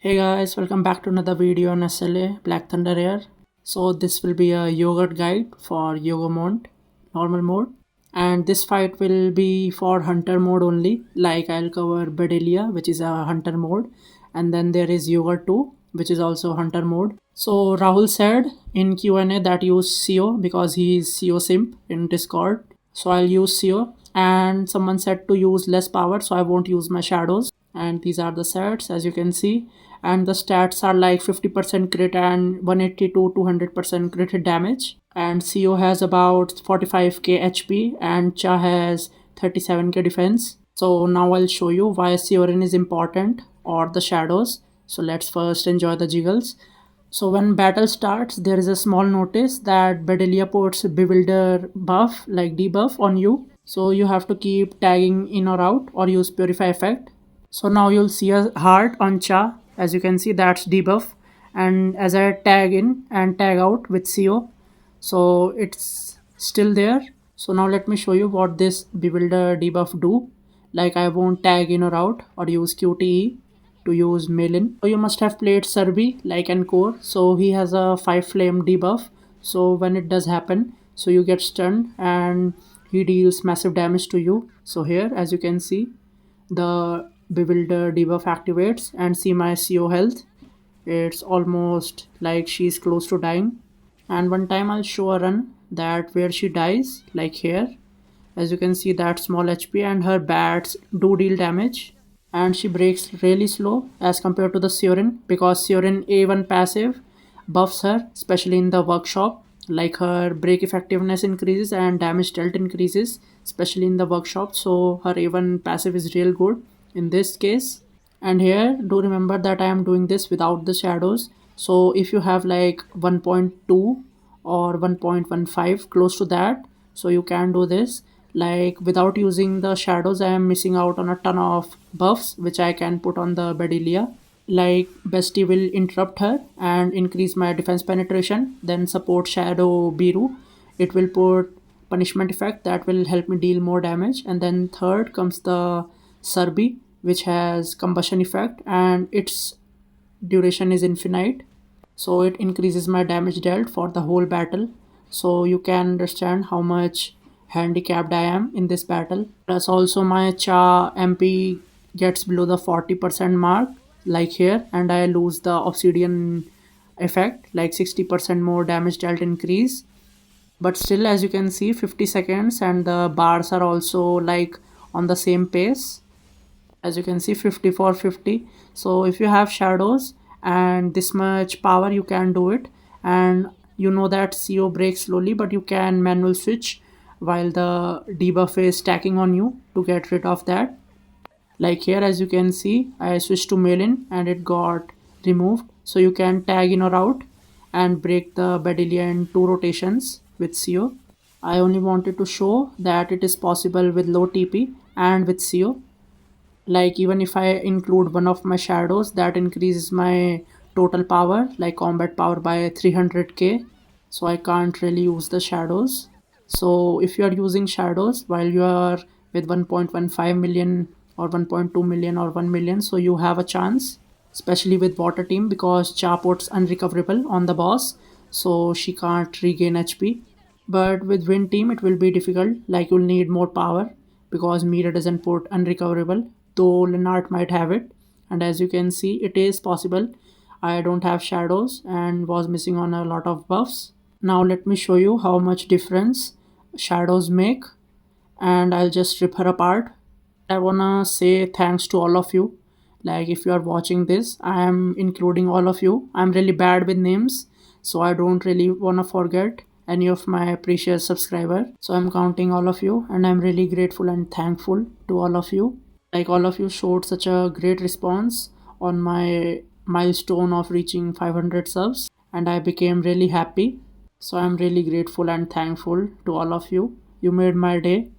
Hey guys, welcome back to another video on SLA Black Thunder here. So this will be a yogurt guide for Yogumunt normal mode, and this fight will be for hunter mode only. Like I'll cover Bedelia, which is a hunter mode, and then there is yogurt 2, which is also hunter mode. So Rahul said in Q&A that use CO because he is CO simp in Discord. So I'll use CO, and someone said to use less power, so I won't use my shadows. And these are the sets as you can see, and the stats are like 50% crit and 180 to 200% crit damage, and CO has about 45k HP and Cha has 37k defense. So now I'll show you why Siorin is important or the shadows. So let's first enjoy the jiggles. So when battle starts, there is a small notice that Bedelia puts Bewilder buff like debuff on you. So you have to keep tagging in or out or use Purify effect. So now you'll see a heart on Cha. As you can see, that's debuff. And as I tag in and tag out with CO, so it's still there. So now let me show you what this Bewilder debuff do. Like I won't tag in or out or use QTE to use Melin. So you must have played Serbi like Encore. So he has a 5 flame debuff. So when it does happen, so you get stunned and he deals massive damage to you. So here as you can see, the Bewilder debuff activates and see my CO health. It's almost like she's close to dying. And one time I'll show a run that where she dies, like here. As you can see, that small HP and her bats do deal damage. And she breaks really slow as compared to the Siorin, because Siorin A1 passive buffs her, especially in the workshop. Like her break effectiveness increases and damage dealt increases, especially in the workshop. So her A1 passive is real good in this case. And here do remember that I am doing this without the shadows. So if you have like 1.2 or 1.15 close to that, so you can do this. Like without using the shadows, I am missing out on a ton of buffs which I can put on the Bedelia. Like Bestie will interrupt her and increase my defense penetration. Then support Shadow Biru, it will put punishment effect that will help me deal more damage. And then third comes the Serbi, which has combustion effect and its duration is infinite, so it increases my damage dealt for the whole battle. So you can understand how much handicapped I am in this battle. Plus also my Cha MP gets below the 40% mark like here, and I lose the obsidian effect like 60% more damage dealt increase. But still as you can see, 50 seconds and the bars are also like on the same pace. As you can see, 54 50. So if you have shadows and this much power, you can do it. And you know that CO breaks slowly, but you can manual switch while the debuff is stacking on you to get rid of that. Like here as you can see, I switched to Melin and it got removed. So you can tag in or out and break the Bedelia in 2 rotations with CO. I only wanted to show that it is possible with low TP and with CO. Like even if I include one of my shadows, that increases my total power like combat power by 300k. So I can't really use the shadows. So if you are using shadows while you are with 1.15 million or 1.2 million or 1 million, so you have a chance, especially with water team, because Cha puts unrecoverable on the boss, so she can't regain HP. But with wind team it will be difficult, like you'll need more power because Mira doesn't put unrecoverable, though Lennart might have it. And as you can see, it is possible. I don't have shadows and was missing on a lot of buffs. Now let me show you how much difference shadows make, and I'll just rip her apart. I wanna say thanks to all of you. Like if you are watching this, I am including all of you. I'm really bad with names, so I don't really wanna forget any of my precious subscriber. So I'm counting all of you and I'm really grateful and thankful to all of you. Like all of you showed such a great response on my milestone of reaching 500 subs, and I became really happy. So I'm really grateful and thankful to all of you. You made my day.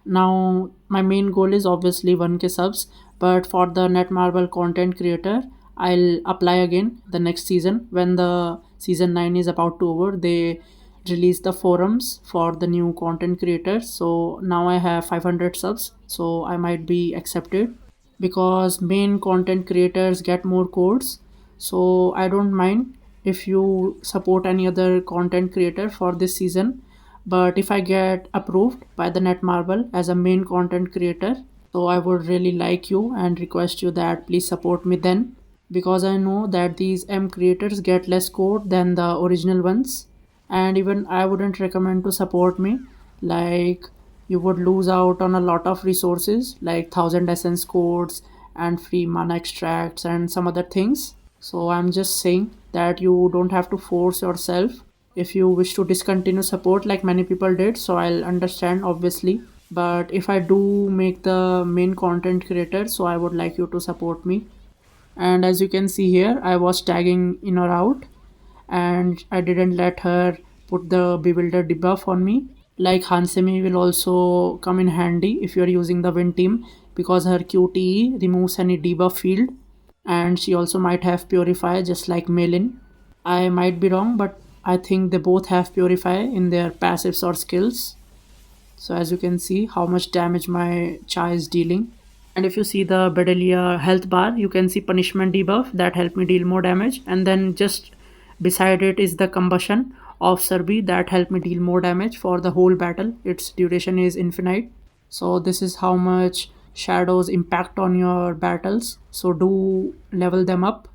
Now my main goal is obviously 1k subs, but for the Netmarble content creator, I'll apply again the next season when the season 9 is about to over. They release the forums for the new content creators. So now I have 500 subs, so I might be accepted. because main content creators get more codes. So I don't mind if you support any other content creator for this season. But if I get approved by the Netmarble as a main content creator, so I would really like you and request you that please support me then, because I know that these M creators get less code than the original ones, and even I wouldn't recommend to support me. Like, you would lose out on a lot of resources like 1000 essence codes and free mana extracts and some other things. So I'm just saying that you don't have to force yourself. If you wish to discontinue support like many people did, so I'll understand obviously. But if I do make the main content creator, so I would like you to support me. And as you can see here, I was tagging in or out, and I didn't let her put the bewilder debuff on me. Like, Hansemi will also come in handy if you're using the Wind team, because her QTE removes any debuff field, and she also might have Purify just like Melin. I might be wrong, but I think they both have Purify in their passives or skills. So as you can see how much damage my Cha is dealing. And if you see the Bedelia health bar, you can see punishment debuff that helped me deal more damage, and then just beside it is the combustion of Serbi that helped me deal more damage for the whole battle. Its duration is infinite. So this is how much shadows impact on your battles, so do level them up.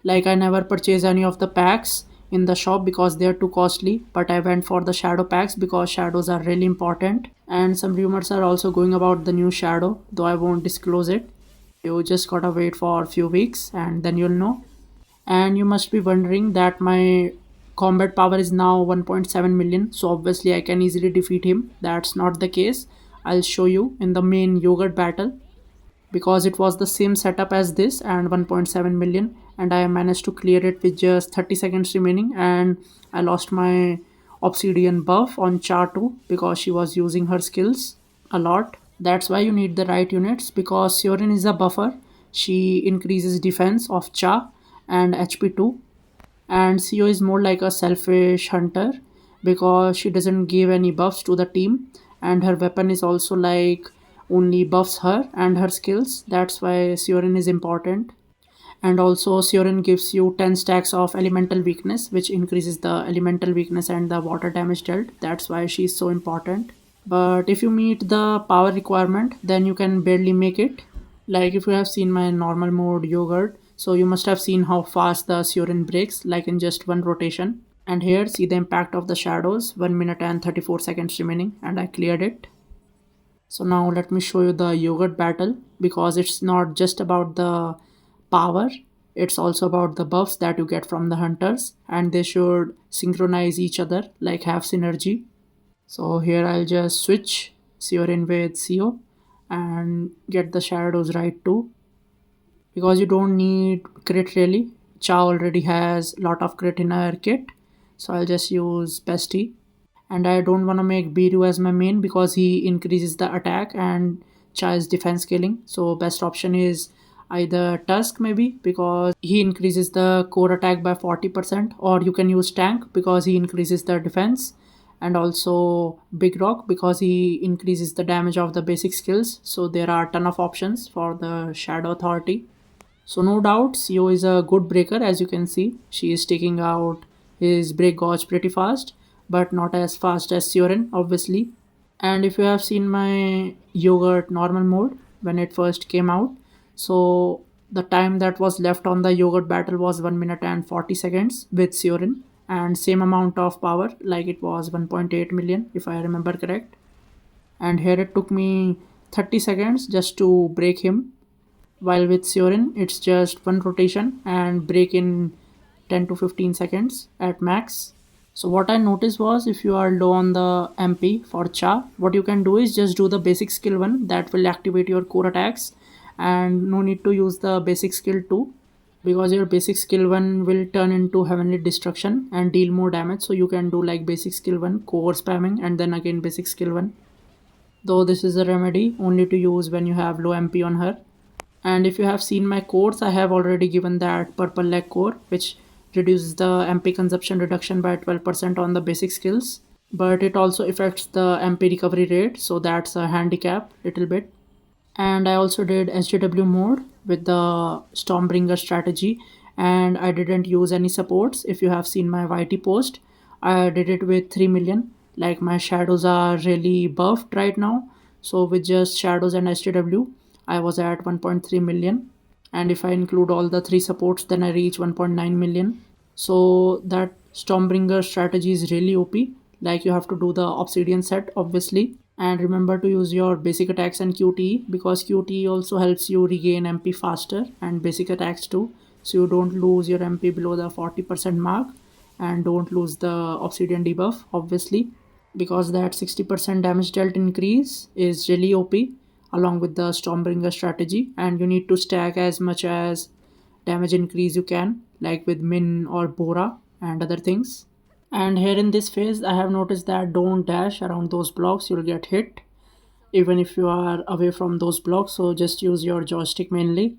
Like, I never purchase any of the packs in the shop because they're too costly, but I went for the shadow packs because shadows are really important. And some rumors are also going about the new shadow, though I won't disclose it. You just gotta wait for a few weeks and then you'll know. And you must be wondering that my combat power is now 1.7 million, so obviously I can easily defeat him. That's not the case. I'll show you in the main yogurt battle, because it was the same setup as this and 1.7 million, and I managed to clear it with just 30 seconds remaining. And I lost my obsidian buff on Cha too because she was using her skills a lot. That's why you need the right units, because Siorin is a buffer. She increases defense of Cha and HP too, and Sio is more like a selfish hunter because she doesn't give any buffs to the team, and her weapon is also like only buffs her and her skills. That's why Siorin is important. And also Siorin gives you 10 stacks of elemental weakness, which increases the elemental weakness and the water damage dealt. That's why she's so important. But if you meet the power requirement, then you can barely make it. Like, if you have seen my normal mode yogurt, so you must have seen how fast the Siorin breaks, like in just one rotation. And here, see the impact of the shadows, 1 minute and 34 seconds remaining, and I cleared it. So now let me show you the yogurt battle, because it's not just about the power, it's also about the buffs that you get from the hunters, and they should synchronize each other, like have synergy. So here I'll just switch Siorin with Sio and get the shadows right too, because you don't need crit really. Cha already has lot of crit in her kit, so I'll just use Bestie. And I don't want to make Biru as my main because he increases the attack and Cha is defense scaling. So best option is either Tusk maybe, because he increases the core attack by 40%, or you can use Tank because he increases the defense, and also Big Rock because he increases the damage of the basic skills. So there are a ton of options for the Shadow Authority. So no doubt Sio is a good breaker. As you can see, she is taking out his break gauge pretty fast, but not as fast as Siorin obviously. And if you have seen my yogurt normal mode when it first came out, so the time that was left on the yogurt battle was 1 minute and 40 seconds with Siorin, and same amount of power, like it was 1.8 million if I remember correct. And here it took me 30 seconds just to break him, while with Siorin it's just one rotation and break in 10 to 15 seconds at max. So what I noticed was, if you are low on the MP for Cha, what you can do is just do the basic skill 1 that will activate your core attacks, and no need to use the basic skill 2, because your basic skill 1 will turn into heavenly destruction and deal more damage. So you can do like basic skill 1 core spamming and then again basic skill 1, though this is a remedy only to use when you have low MP on her. And if you have seen my codes, I have already given that purple leg core, which reduces the MP consumption reduction by 12% on the basic skills, but it also affects the MP recovery rate, so that's a handicap little bit. And I also did SJW mode with the Stormbringer strategy, and I didn't use any supports. If you have seen my YT post, I did it with 3 million. Like my shadows are really buffed right now, so with just shadows and SJW I was at 1.3 million, and if I include all the three supports then I reach 1.9 million. So that Stormbringer strategy is really OP. Like you have to do the obsidian set obviously, and remember to use your basic attacks and QTE, because QTE also helps you regain MP faster, and basic attacks too, so you don't lose your MP below the 40% mark, and don't lose the obsidian debuff obviously, because that 60% damage dealt increase is really OP along with the Stormbringer strategy, and you need to stack as much as damage increase you can, like with Min or Bora and other things. And here in this phase I have noticed that don't dash around those blocks, you'll get hit even if you are away from those blocks, so just use your joystick mainly,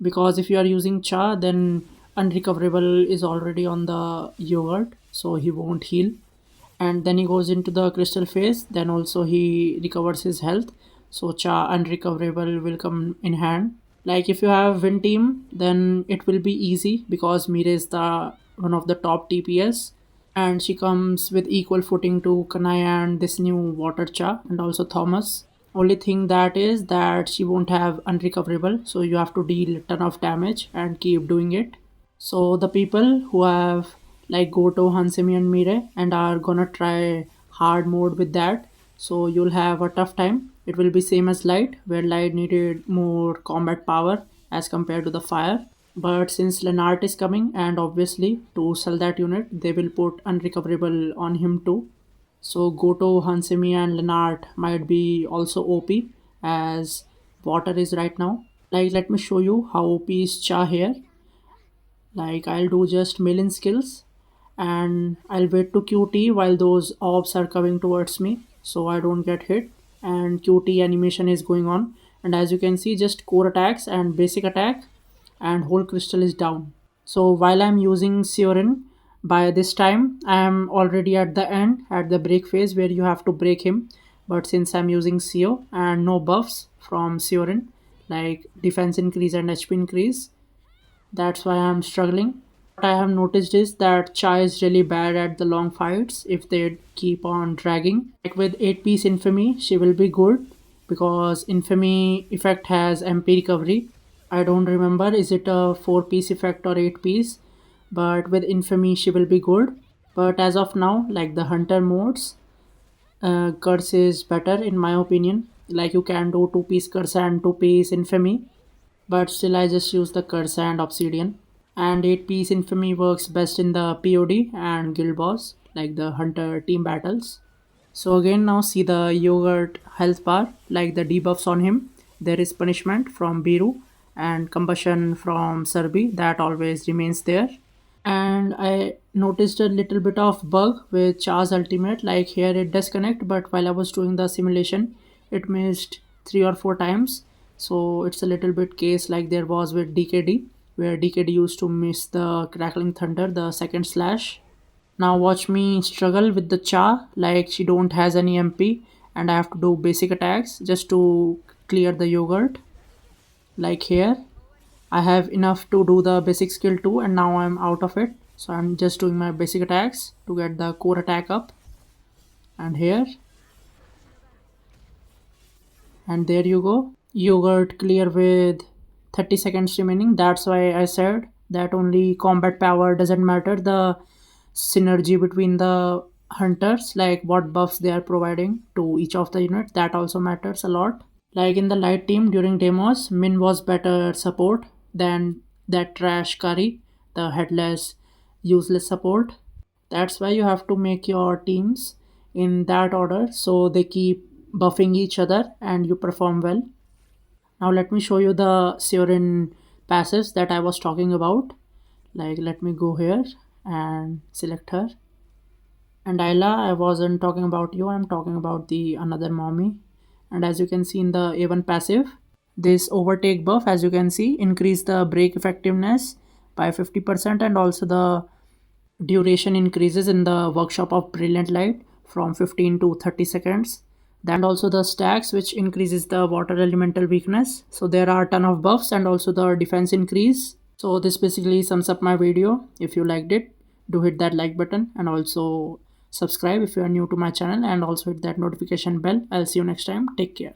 because if you are using Cha then unrecoverable is already on the yogurt, so he won't heal. And then he goes into the crystal phase, then also he recovers his health, so Cha unrecoverable will come in hand. Like if you have win team then it will be easy, because Mire is the one of the top TPS, and she comes with equal footing to Kanai and this new Water Cha and also Thomas. Only thing that is that she won't have unrecoverable, so you have to deal a ton of damage and keep doing it. So the people who have like Goto, Hansemi and Mire and are gonna try hard mode with that, so you'll have a tough time. It will be same as light, where light needed more combat power as compared to the fire. But since Lenart is coming, and obviously to sell that unit, they will put unrecoverable on him too. So Goto, Hansemi and Lenart might be also OP as water is right now. Like let me show you how OP is Cha here. Like I'll do just million skills, and I'll wait to QT while those orbs are coming towards me so I don't get hit, and QT animation is going on, and as you can see just core attacks and basic attack and whole crystal is down. So while I'm using Siorin, by this time I am already at the end at the break phase where you have to break him, but since I'm using Sio and no buffs from Siorin like defense increase and HP increase, that's why I'm struggling. What I have noticed is that Chai is really bad at the long fights if they keep on dragging. Like with 8 piece Infamy, she will be good because Infamy effect has MP recovery. I don't remember is it a 4 piece effect or 8 piece, but with Infamy she will be good. But as of now, like the Hunter modes, Curse is better in my opinion. Like you can do 2 piece Curse and 2 piece Infamy, but still I just use the Curse and Obsidian. And 8 piece Infamy works best in the POD and Guild Boss, like the Hunter team battles. So again now see the Yogurt health bar, like the debuffs on him. There is Punishment from Biru and Combustion from Serbi, that always remains there. And I noticed a little bit of bug with Char's ultimate, like here it does connect, but while I was doing the simulation it missed 3 or 4 times. So it's a little bit case like there was with DKD, where DKD used to miss the crackling thunder, the second slash. Now watch me struggle with the Cha, like she don't has any MP and I have to do basic attacks just to clear the yogurt. Like here I have enough to do the basic skill too, and now I'm out of it, so I'm just doing my basic attacks to get the core attack up. And here, and there you go, yogurt clear with 30 seconds remaining. That's why I said that only combat power doesn't matter, the synergy between the hunters, like what buffs they are providing to each of the unit, that also matters a lot. Like in the light team during demos, Min was better support than that trash curry, the headless, useless support. That's why you have to make your teams in that order so they keep buffing each other and you perform well. Now let me show you the Siorin passives that I was talking about. Like let me go here and select her. And Ayla, I wasn't talking about you, I'm talking about the another mommy. And as you can see in the A1 passive, this overtake buff, as you can see, increase the break effectiveness by 50%, and also the duration increases in the workshop of brilliant light from 15 to 30 seconds. and also the stacks, which increases the water elemental weakness. So there are a ton of buffs and also the defense increase. So this basically sums up my video. If you liked it, do hit that like button and also subscribe if you are new to my channel, and also hit that notification bell. I'll see you next time. Take care.